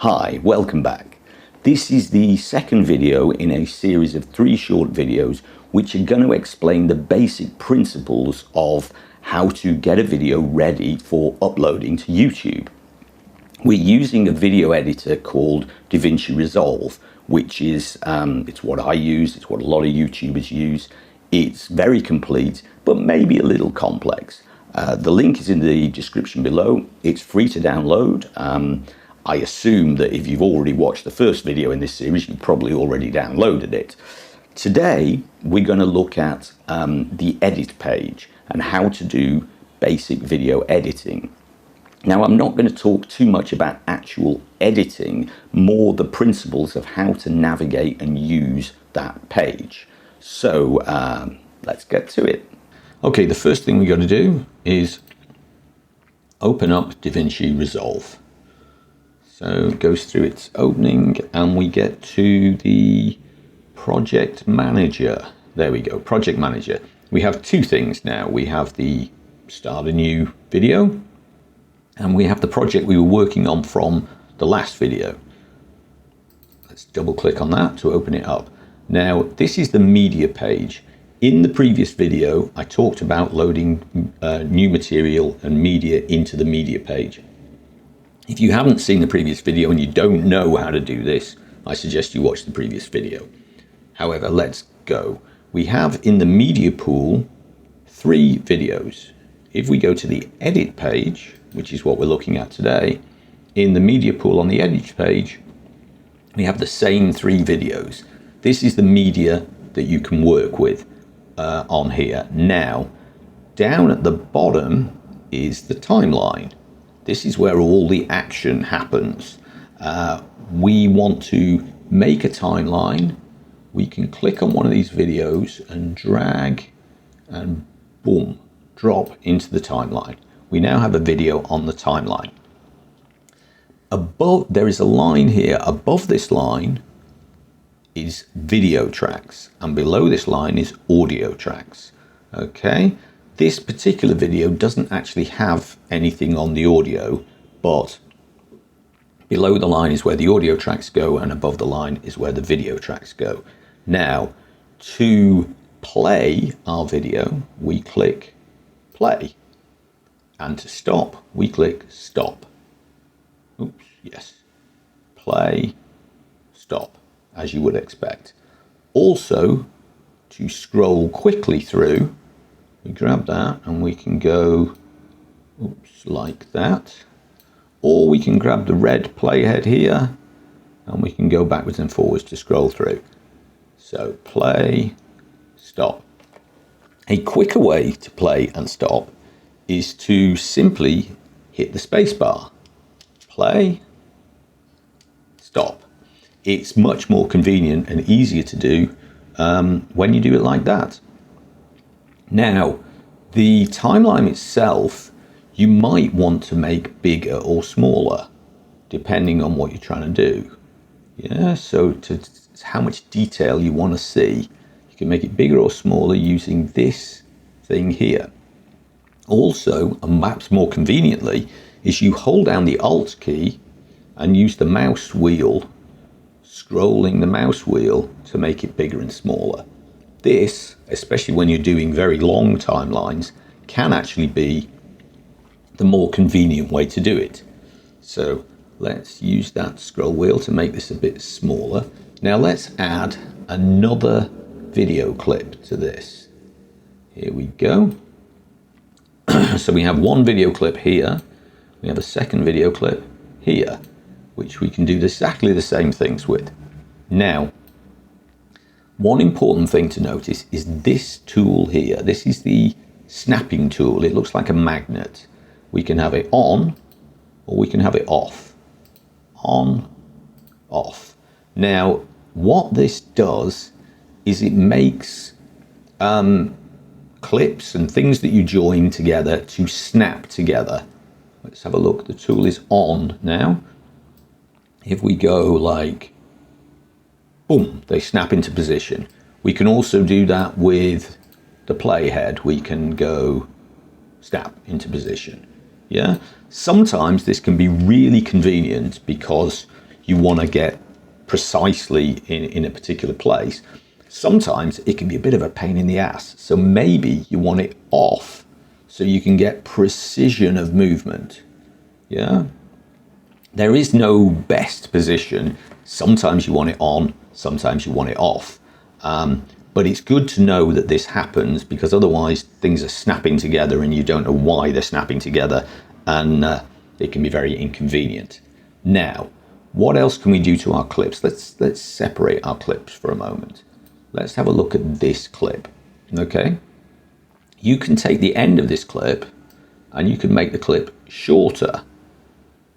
Hi, welcome back. This is the second video in a series of 3 short videos which are going to explain the basic principles of how to get a video ready for uploading to YouTube. We're using a video editor called Davinci Resolve, which is it's what I use, it's what a lot of YouTubers use. It's very complete, but maybe a little complex. The link is in the description below. It's free to download. I assume that if you've already watched the first video in this series, you've probably already downloaded it. Today, we're going to look at the edit page and how to do basic video editing. Now, I'm not going to talk too much about actual editing, more the principles of how to navigate and use that page. So let's get to it. Okay, the first thing we got to do is open up Davinci Resolve. So it goes through its opening and we get to the project manager. There we go, project manager. We have 2 things now. We have the start a new video and we have the project we were working on from the last video. Let's double click on that to open it up. Now, this is the media page. In the previous video, I talked about loading new material and media into the media page. If you haven't seen the previous video and you don't know how to do this, I suggest you watch the previous video. However, let's go. We have in the media pool 3 videos. If we go to the edit page, which is what we're looking at today, in the media pool on the edit page, we have the same 3 videos. This is the media that you can work with on here. Now, down at the bottom is the timeline. This is where all the action happens. We want to make a timeline. We can click on one of these videos and drag and boom, drop into the timeline. We now have a video on the timeline. Above, there is a line here. Above this line is video tracks and below this line is audio tracks. Okay. This particular video doesn't actually have anything on the audio, but below the line is where the audio tracks go and above the line is where the video tracks go. Now, to play our video, we click play. And to stop, we click stop. Oops, yes. Play, stop, as you would expect. Also, to scroll quickly through, we grab that and we can go, oops, like that. Or we can grab the red playhead here and we can go backwards and forwards to scroll through. So play, stop. A quicker way to play and stop is to simply hit the space bar. Play, stop. It's much more convenient and easier to do when you do it like that. Now, the timeline itself, you might want to make bigger or smaller, depending on what you're trying to do. Yeah, so to how much detail you want to see, you can make it bigger or smaller using this thing here. Also, and perhaps more conveniently, is you hold down the Alt key and use the mouse wheel, scrolling the mouse wheel to make it bigger and smaller. This, especially when you're doing very long timelines, can actually be the more convenient way to do it. So let's use that scroll wheel to make this a bit smaller. Now let's add another video clip to this. Here we go. So we have one video clip here. We have a second video clip here, which we can do exactly the same things with. Now, one important thing to notice is this tool here. This is the snapping tool. It looks like a magnet. We can have it on or we can have it off. On, off. Now, what this does is it makes clips and things that you join together to snap together. Let's have a look. The tool is on now. If we go like boom, they snap into position. We can also do that with the playhead. We can go snap into position. Yeah. Sometimes this can be really convenient because you want to get precisely in a particular place, sometimes it can be a bit of a pain in the ass. So maybe you want it off so you can get precision of movement. Yeah. There is no best position. Sometimes you want it on, sometimes you want it off. But it's good to know that this happens, because otherwise things are snapping together and you don't know why they're snapping together, and it can be very inconvenient. Now, what else can we do to our clips? Let's separate our clips for a moment. Let's have a look at this clip. Okay. You can take the end of this clip and you can make the clip shorter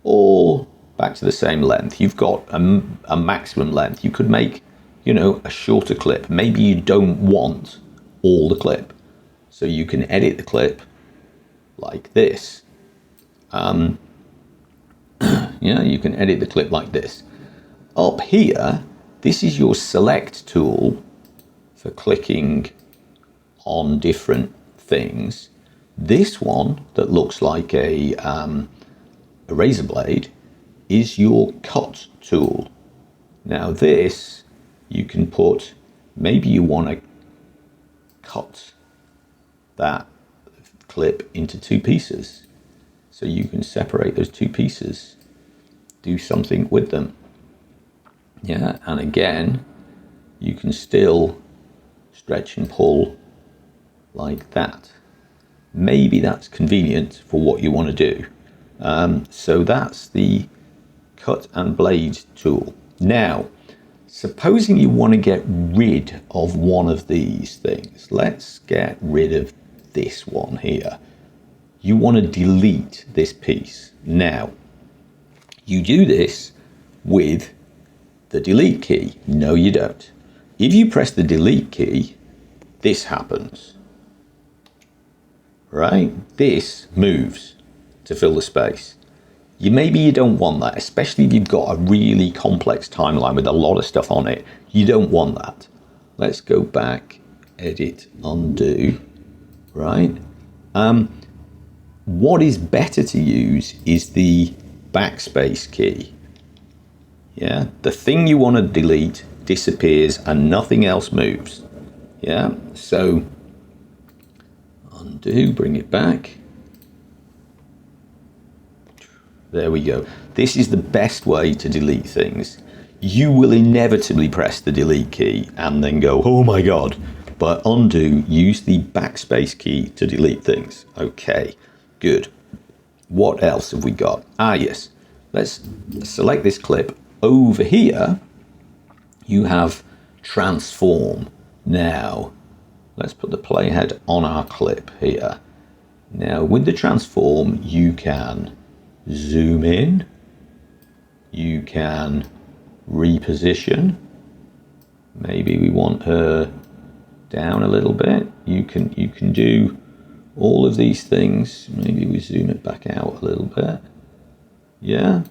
or back to the same length. You've got a maximum length. You could make, a shorter clip. Maybe you don't want all the clip, so you can edit the clip like this. You can edit the clip like this. Up here, this is your select tool for clicking on different things. This one that looks like a razor blade is your cut tool. Now this, you can put, maybe you want to cut that clip into two pieces. So you can separate those two pieces, do something with them. Yeah, and again, you can still stretch and pull like that. Maybe that's convenient for what you want to do. So that's the cut and blade tool. Now, supposing you want to get rid of one of these things. Let's get rid of this one here. You want to delete this piece. Now, you do this with the delete key. No, you don't. If you press the delete key, this happens. Right? This moves to fill the space. Maybe you don't want that, especially if you've got a really complex timeline with a lot of stuff on it. You don't want that. Let's go back, edit, undo, right? What is better to use is the backspace key. Yeah, the thing you want to delete disappears and nothing else moves. Yeah, so undo, bring it back. There we go. This is the best way to delete things. You will inevitably press the delete key and then go, oh my God. But undo, use the backspace key to delete things. Okay, good. What else have we got? Yes, let's select this clip. Over here, you have transform. Now, let's put the playhead on our clip here. Now, with the transform, you can zoom in, you can reposition. Maybe we want her down a little bit. You can do all of these things. Maybe we zoom it back out a little bit. Yeah.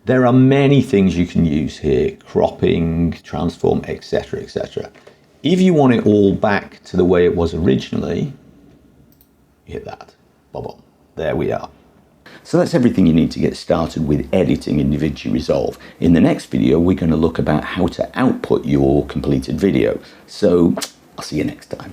There are many things you can use here, cropping, transform, etc., etc. If you want it all back to the way it was originally, you hit that. Bob. There we are. So that's everything you need to get started with editing in Davinci Resolve. In the next video, we're going to look about how to output your completed video. So I'll see you next time.